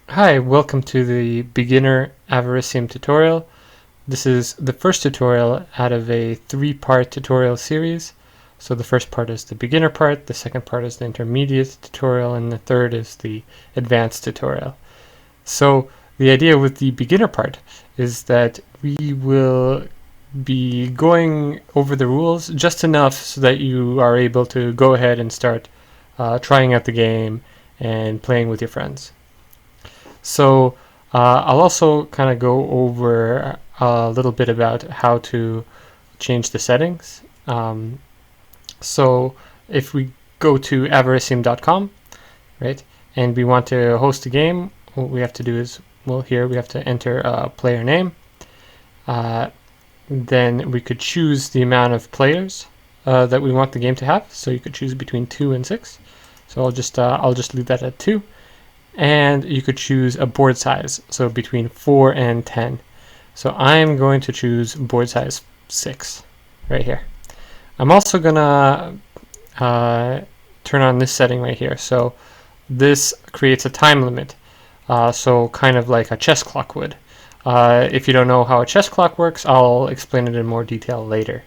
Hi, welcome to the beginner Avaricium tutorial. This is the first tutorial out of a three-part tutorial series. So the first part is the beginner part, the second part is the intermediate tutorial, and the third is the advanced tutorial. So the idea with the beginner part is that we will be going over the rules just enough so that you are able to go ahead and start trying out the game and playing with your friends. So I'll also kind of go over a little bit about how to change the settings. So if we go to avaricium.com, right, and we want to host a game, what we have to do is, well, here we have to enter a player name. Then we could choose the amount of players that we want the game to have. So you could choose between 2 and 6. So I'll just leave that at 2. And you could choose a board size, so between 4 and 10. So I'm going to choose board size 6 right here. I'm also gonna turn on this setting right here. So this creates a time limit, so kind of like a chess clock would. If you don't know how a chess clock works, I'll explain it in more detail later.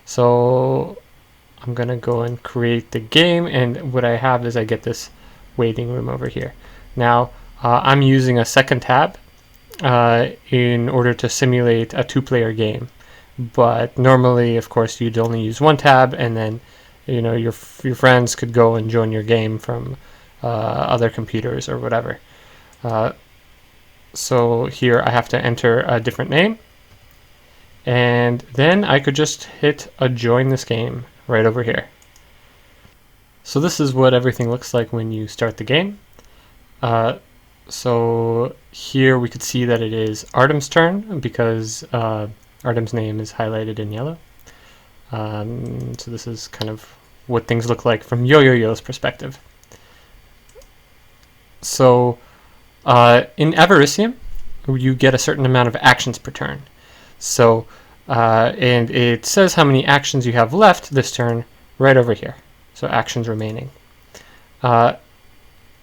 So I'm gonna go and create the game, and what I have is I get this waiting room over here. Now, I'm using a second tab in order to simulate a two-player game. But normally, of course, you'd only use one tab, and then your friends could go and join your game from other computers or whatever. So here I have to enter a different name, and then I could just hit a join this game right over here. So this is what everything looks like when you start the game. So here we could see that it is Artem's turn because Artem's name is highlighted in yellow. So this is kind of what things look like from Yo-Yo-Yo's perspective. So in Avaricium, you get a certain amount of actions per turn. So and it says how many actions you have left this turn right over here. So actions remaining.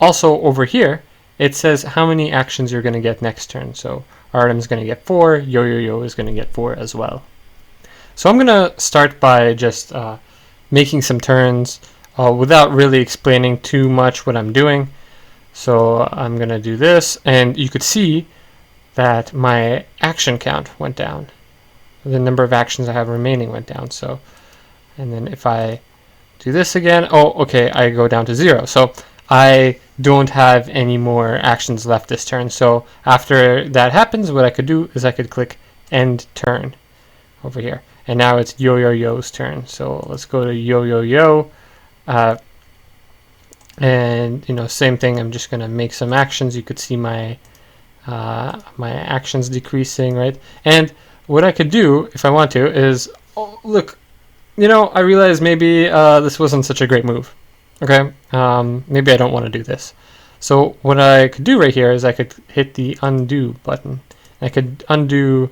Also over here, it says how many actions you're going to get next turn. So Artem's going to get 4, Yo-Yo-Yo is going to get 4 as well. So I'm going to start by just making some turns without really explaining too much what I'm doing. So I'm going to do this, and you could see that my action count went down. The number of actions I have remaining went down. So, and then if I do this again, oh, okay, I go down to 0. So I don't have any more actions left this turn. So after that happens, what I could do is I could click end turn over here. And now it's Yo-Yo-Yo's turn. So let's go to Yo-Yo-Yo. And same thing, I'm just gonna make some actions. You could see my my actions decreasing, right? And what I could do if I want to is, oh, look, I realize maybe this wasn't such a great move. Okay, maybe I don't want to do this. So what I could do right here is I could hit the undo button. I could undo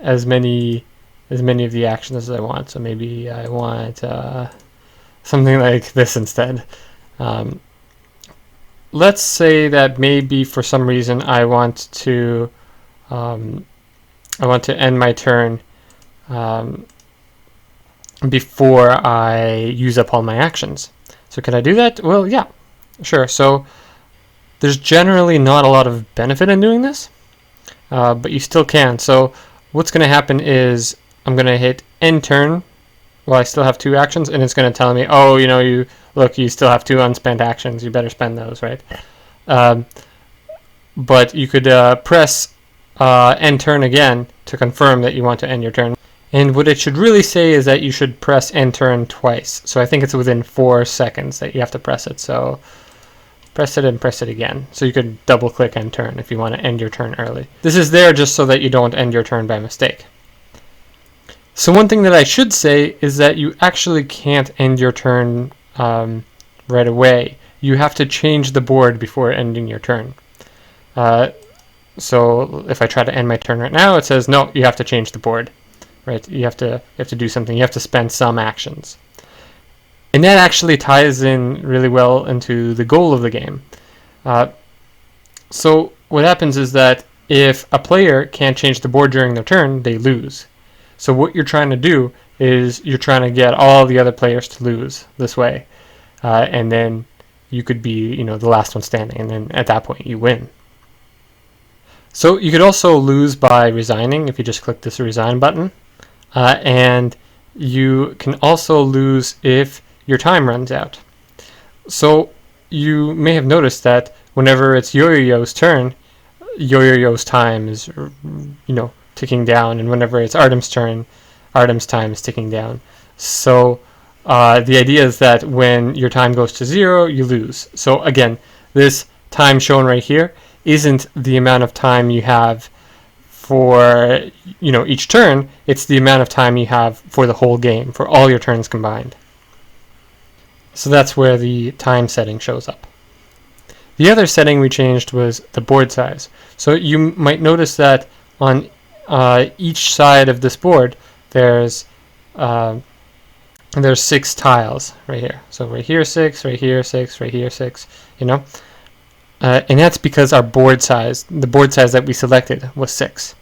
as many of the actions as I want. So maybe I want something like this instead. Let's say that maybe for some reason I want to end my turn before I use up all my actions. So can I do that? Well, yeah, sure. So there's generally not a lot of benefit in doing this, but you still can. So what's going to happen is I'm going to hit end turn while I still have 2 actions, and it's going to tell me, oh, you still have 2 unspent actions. You better spend those, right? But you could press end turn again to confirm that you want to end your turn. And what it should really say is that you should press end turn twice. So I think it's within 4 seconds that you have to press it. So press it and press it again. So you could double click end turn if you want to end your turn early. This is there just so that you don't end your turn by mistake. So one thing that I should say is that you actually can't end your turn right away. You have to change the board before ending your turn. So if I try to end my turn right now, it says, no, you have to change the board. Right? You have to do something. You have to spend some actions. And that actually ties in really well into the goal of the game. So what happens is that if a player can't change the board during their turn, they lose. So what you're trying to do is you're trying to get all the other players to lose this way, and then you could be, the last one standing, and then at that point you win. So you could also lose by resigning if you just click this resign button, and you can also lose if your time runs out. So you may have noticed that whenever it's Yo-Yo-Yo's turn, Yo-Yo-Yo's time is, ticking down, and whenever it's Artem's turn, Artem's time is ticking down. So the idea is that when your time goes to 0, you lose. So again, this time shown right here isn't the amount of time you have for each turn. It's the amount of time you have for the whole game, for all your turns combined. So that's where the time setting shows up. The other setting we changed was the board size. So you might notice that on each side of this board there's 6 tiles right here. So right here 6, right here 6, right here 6, and that's because our board size, the board size that we selected, was 6.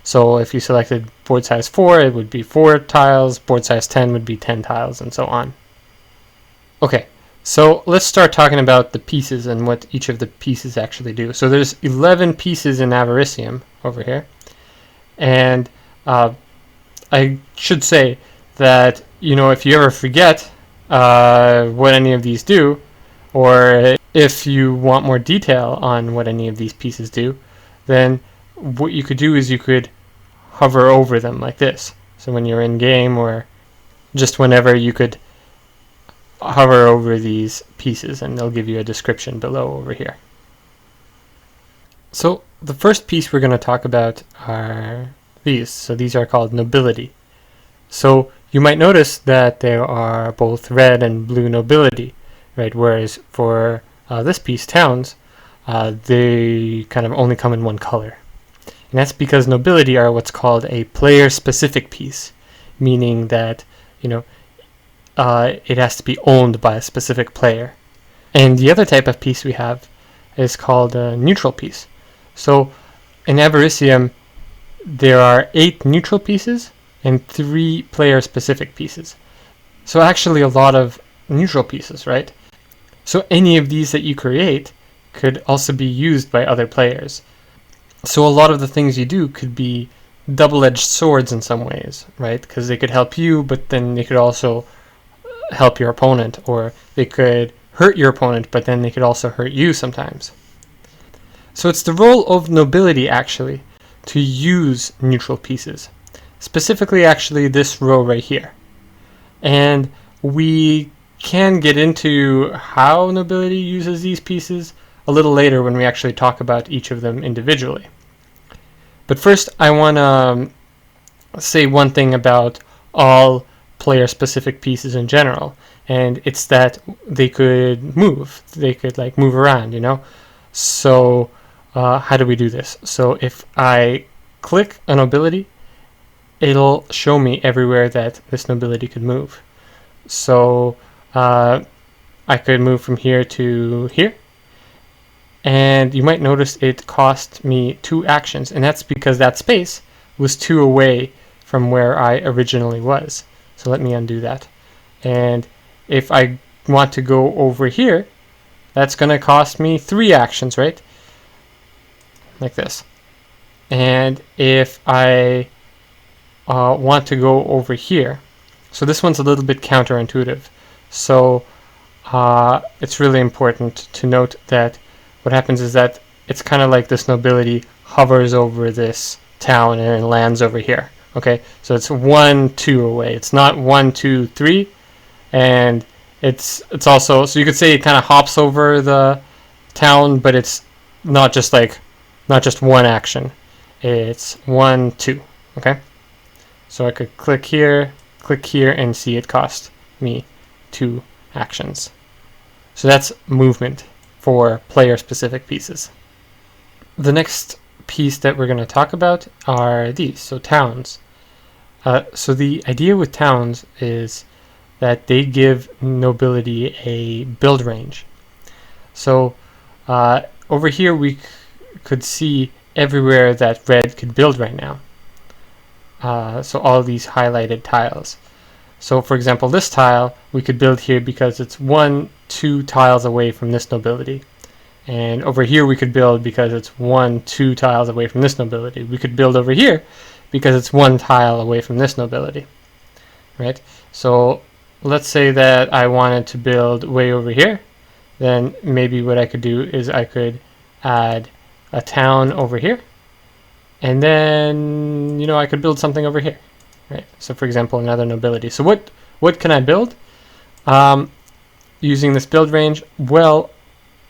So if you selected board size 4, it would be 4 tiles, board size 10 would be 10 tiles, and so on. Okay, so let's start talking about the pieces and what each of the pieces actually do. So there's 11 pieces in Avaricium over here, and I should say that, if you ever forget what any of these do, or if you want more detail on what any of these pieces do, then what you could do is you could hover over them like this. So when you're in game, or just whenever, you could hover over these pieces and they'll give you a description below over here. So the first piece we're going to talk about are these. So these are called Nobility. So you might notice that there are both red and blue nobility, right? Whereas for this piece, Towns, they kind of only come in one color. And that's because nobility are what's called a player-specific piece, meaning that, it has to be owned by a specific player. And the other type of piece we have is called a neutral piece. So in Avaricium, there are 8 neutral pieces and 3 player-specific pieces. So actually a lot of neutral pieces, right? So any of these that you create could also be used by other players. So a lot of the things you do could be double-edged swords in some ways, right? Because they could help you, but then they could also help your opponent, or they could hurt your opponent, but then they could also hurt you sometimes. So it's the role of nobility, actually, to use neutral pieces. Specifically, actually, this row right here. And we can get into how nobility uses these pieces a little later when we actually talk about each of them individually. But first, I want to say one thing about all player-specific pieces in general, and it's that they could move. They could move around, So how do we do this? So if I click a nobility, it'll show me everywhere that this nobility could move. So I could move from here to here, and you might notice it cost me 2 actions, and that's because that space was 2 away from where I originally was. So let me undo that. And if I want to go over here, that's going to cost me 3 actions, right? Like this. And if I want to go over here, so this one's a little bit counterintuitive. So it's really important to note that what happens is that it's kind of like this nobility hovers over this town and lands over here. Okay, so it's 1, 2 away. It's not 1, 2, 3, and it's also, so you could say it kind of hops over the town, but it's not just one action. It's 1, 2. Okay, so I could click here, and see it cost me 2 actions. So that's movement for player-specific pieces. The next piece that we're going to talk about are these, so towns. So the idea with towns is that they give nobility a build range. So over here could see everywhere that red could build right now. So all these highlighted tiles. So for example, this tile we could build here because it's 1-2 tiles away from this nobility. And over here we could build because it's 1-2 tiles away from this nobility. We could build over here because it's 1 tile away from this nobility. Right? So let's say that I wanted to build way over here. Then maybe what I could do is I could add a town over here. And then, you know, I could build something over here, right? So for example, another nobility. So what can I build using this build range? Well,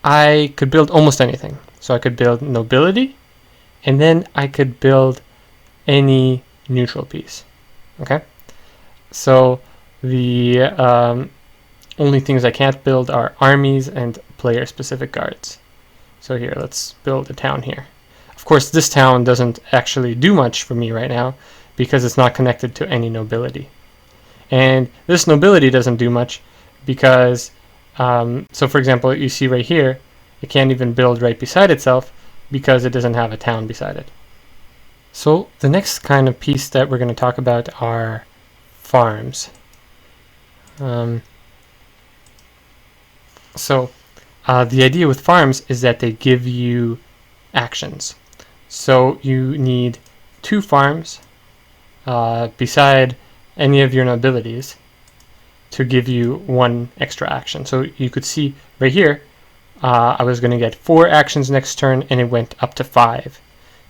I could build almost anything. So I could build nobility, and then I could build any neutral piece, okay? So the only things I can't build are armies and player-specific guards. So here, let's build a town here. Of course, this town doesn't actually do much for me right now because it's not connected to any nobility. And this nobility doesn't do much because, so for example, you see right here, it can't even build right beside itself because it doesn't have a town beside it. So the next kind of piece that we're going to talk about are farms. The idea with farms is that they give you actions. So you need 2 farms beside any of your nobilities to give you 1 extra action. So you could see right here, I was going to get 4 actions next turn, and it went up to 5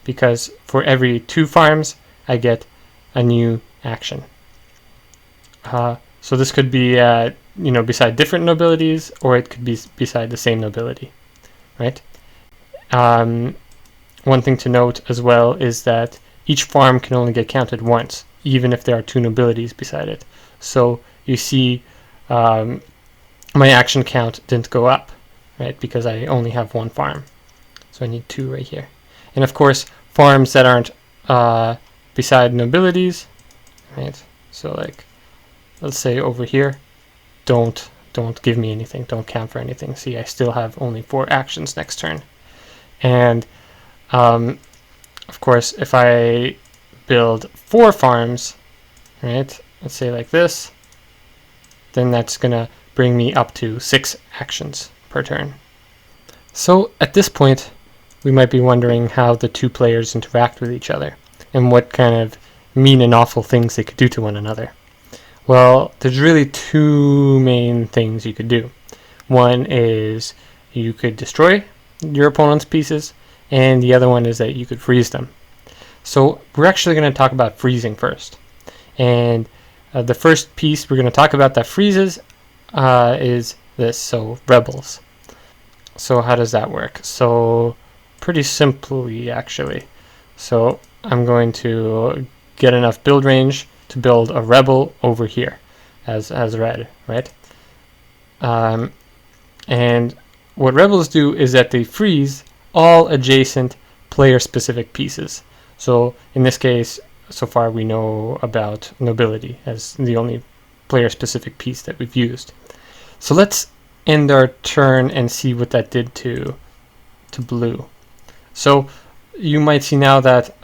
because for every 2 farms I get a new action. So this could be you know, beside different nobilities, or it could be beside the same nobility, right? One thing to note as well is that each farm can only get counted once, even if there are 2 nobilities beside it. So you see my action count didn't go up, right, because I only have 1 farm. So I need 2 right here. And of course, farms that aren't beside nobilities, right, so like, let's say over here, don't give me anything, don't count for anything. See, I still have only 4 actions next turn. And of course, if I build 4 farms, right, let's say like this, then that's gonna bring me up to 6 actions per turn. So at this point, we might be wondering how the 2 players interact with each other and what kind of mean and awful things they could do to one another. Well, there's really 2 main things you could do. One is you could destroy your opponent's pieces, and the other one is that you could freeze them. So we're actually going to talk about freezing first. And the first piece we're going to talk about that freezes is this, so rebels. So how does that work? So pretty simply, actually. So I'm going to get enough build range to build a rebel over here as red, right? And what rebels do is that they freeze all adjacent player-specific pieces. So in this case, so far we know about nobility as the only player-specific piece that we've used. So let's end our turn and see what that did to blue. So you might see now that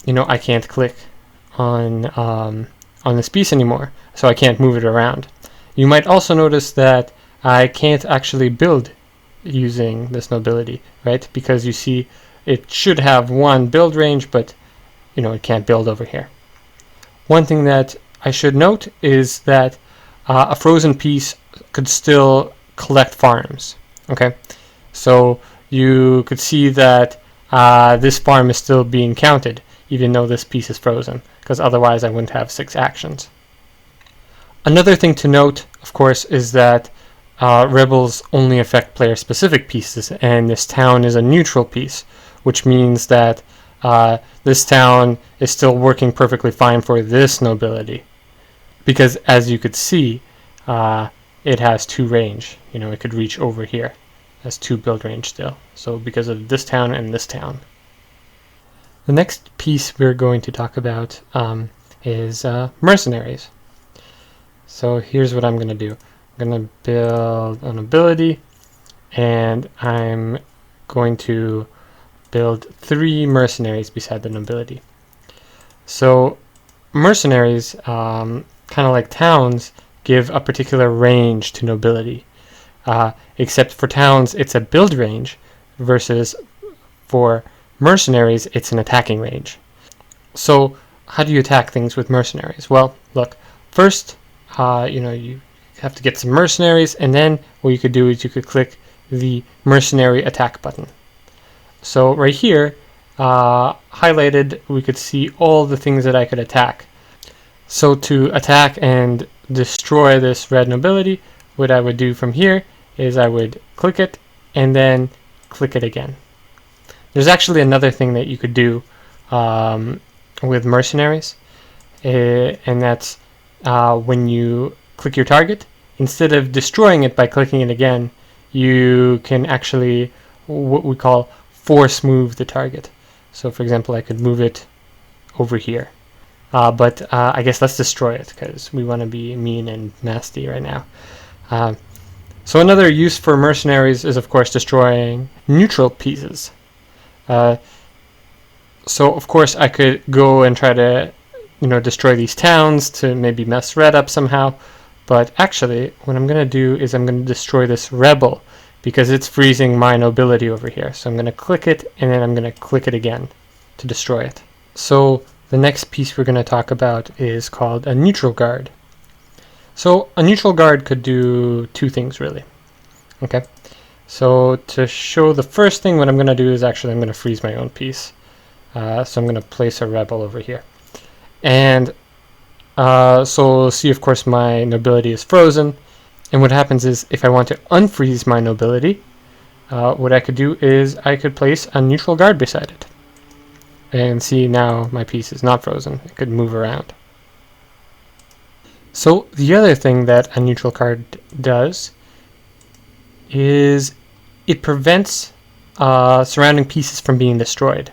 you know, I can't click on this piece anymore, so I can't move it around. You might also notice that I can't actually build using this nobility, right? Because you see it should have 1 build range, but you know, it can't build over here. One thing that I should note is that a frozen piece could still collect farms, okay? So you could see that this farm is still being counted even though this piece is frozen, because otherwise I wouldn't have 6 actions. Another thing to note, of course, is that rebels only affect player-specific pieces, and this town is a neutral piece, which means that this town is still working perfectly fine for this nobility, because as you could see, it has 2 range. You know, it could reach over here. It has 2 build range still. So because of this town and this town. The next piece we're going to talk about is mercenaries. So here's what I'm going to do. I'm going to build an ability, and I'm going to build 3 mercenaries beside the nobility. So mercenaries, kind of like towns, give a particular range to nobility. Except for towns, it's a build range, versus for mercenaries, it's an attacking range. So how do you attack things with mercenaries? Well, look, first, you have to get some mercenaries, and then what you could do is you could click the mercenary attack button. So right here, highlighted, we could see all the things that I could attack. So to attack and destroy this red nobility, what I would do from here is I would click it and then click it again. There's actually another thing that you could do with mercenaries, and that's when you click your target, instead of destroying it by clicking it again, you can actually what we call force move the target. So for example, I could move it over here, but I guess let's destroy it because we want to be mean and nasty right now. So another use for mercenaries is of course destroying neutral pieces. So of course I could go and try to destroy these towns to maybe mess red up somehow, but actually what I'm going to do is I'm going to destroy this rebel because it's freezing my nobility over here. So I'm going to click it and then I'm going to click it again to destroy it. So the next piece we're going to talk about is called a neutral guard. So a neutral guard could do 2 things really. Okay, so to show the first thing, what I'm going to do is actually I'm going to freeze my own piece. So I'm going to place a rebel over here. And so see, of course, my nobility is frozen. And what happens is if I want to unfreeze my nobility, what I could do is I could place a neutral guard beside it. And see, now my piece is not frozen. It could move around. So the other thing that a neutral guard does is it prevents surrounding pieces from being destroyed.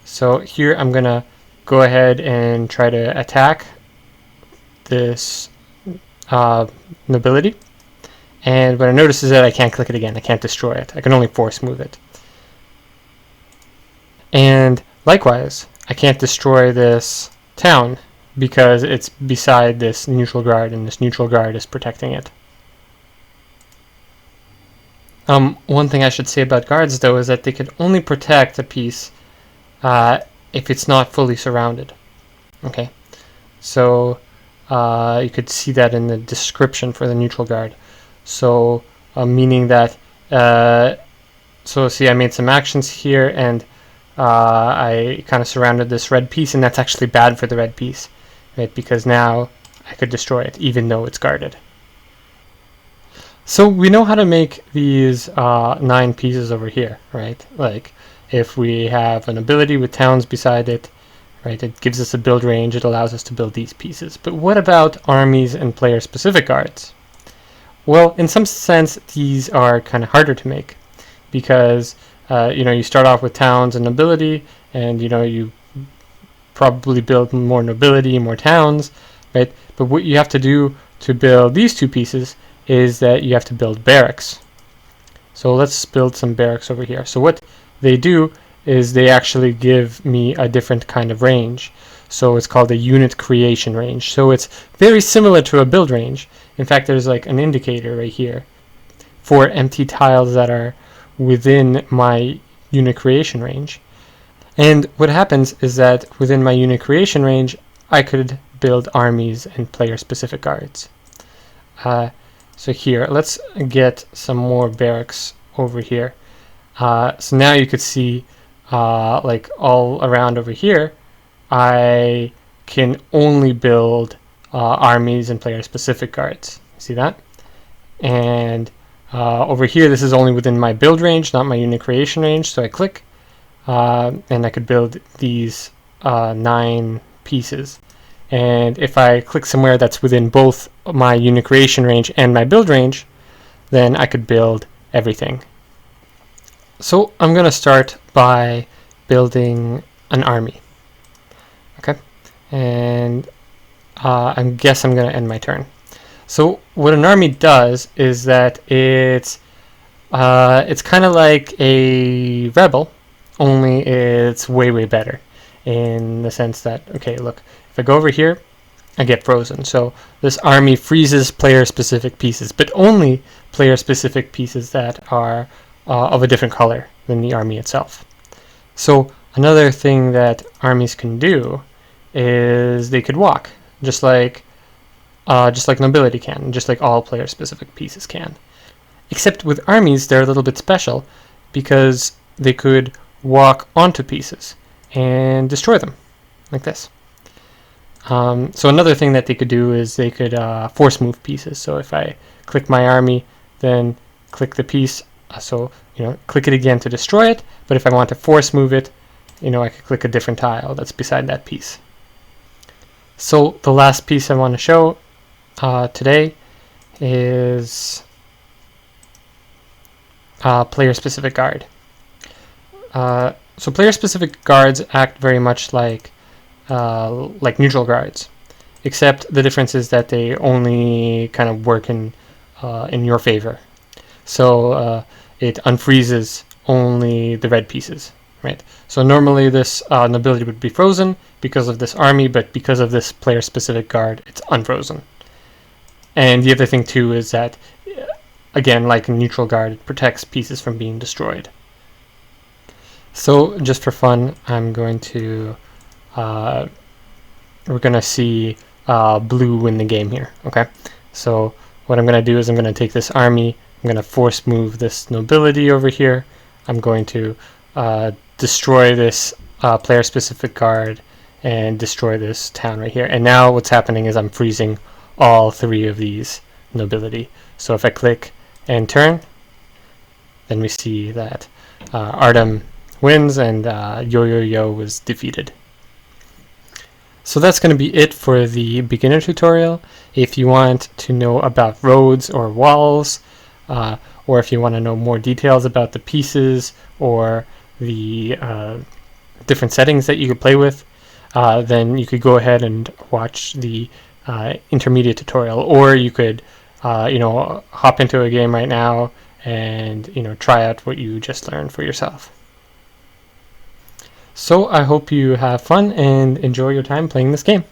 So here I'm going to go ahead and try to attack this nobility. And what I notice is that I can't click it again. I can't destroy it. I can only force move it. And likewise, I can't destroy this town because it's beside this neutral guard, and this neutral guard is protecting it. One thing I should say about guards, though, is that they could only protect a piece if it's not fully surrounded. Okay, so you could see that in the description for the neutral guard. So meaning that, so see, I made some actions here, and I kind of surrounded this red piece, and that's actually bad for the red piece, right? Because now I could destroy it, even though it's guarded. So we know how to make these 9 pieces over here, right? Like if we have an ability with towns beside it, right? It gives us a build range. It allows us to build these pieces. But what about armies and player-specific guards? Well, in some sense, these are kind of harder to make because you start off with towns and nobility, and you probably build more nobility, more towns, right? But what you have to do to build these 2 pieces is that you have to build barracks. So let's build some barracks over here. So what they do is they actually give me a different kind of range. So it's called a unit creation range. So it's very similar to a build range. In fact, there's like an indicator right here for empty tiles that are within my unit creation range. And what happens is that within my unit creation range, I could build armies and player-specific guards. So here, let's get some more barracks over here. So now you could see, like all around over here, I can only build armies and player-specific guards. See that? And over here, this is only within my build range, not my unit creation range. So I click, and I could build these 9 pieces. And if I click somewhere that's within both my unit creation range and my build range, then I could build everything. So I'm going to start by building an army. Okay, and I guess I'm going to end my turn. So what an army does is that it's kind of like a rebel, only it's way better in the sense that, okay, look, if I go over here, I get frozen. So this army freezes player-specific pieces, but only player-specific pieces that are of a different color than the army itself. So another thing that armies can do is they could walk, just like nobility can, just like all player-specific pieces can. Except with armies, they're a little bit special because they could walk onto pieces and destroy them, like this. So another thing that they could do is they could force move pieces. So if I click my army, then click the piece, click it again to destroy it. But if I want to force move it, I could click a different tile that's beside that piece. So the last piece I want to show today is player-specific guard. So player-specific guards act very much like neutral guards, except the difference is that they only kind of work in your favor. So it unfreezes only the red pieces, right? So normally this nobility would be frozen because of this army, but because of this player-specific guard, it's unfrozen. And the other thing too is that, again, like a neutral guard, it protects pieces from being destroyed. So just for fun, I'm going to we're gonna see blue win the game here. Okay, so what I'm gonna do is I'm gonna take this army, I'm gonna force move this nobility over here, I'm going to destroy this player-specific guard and destroy this town right here. And now what's happening is I'm freezing all three of these nobility. So if I click and turn, then we see that Artem wins and Yo was defeated. So that's going to be it for the beginner tutorial. If you want to know about roads or walls, or if you want to know more details about the pieces or the different settings that you could play with, then you could go ahead and watch the intermediate tutorial, or you could hop into a game right now and try out what you just learned for yourself. So I hope you have fun and enjoy your time playing this game.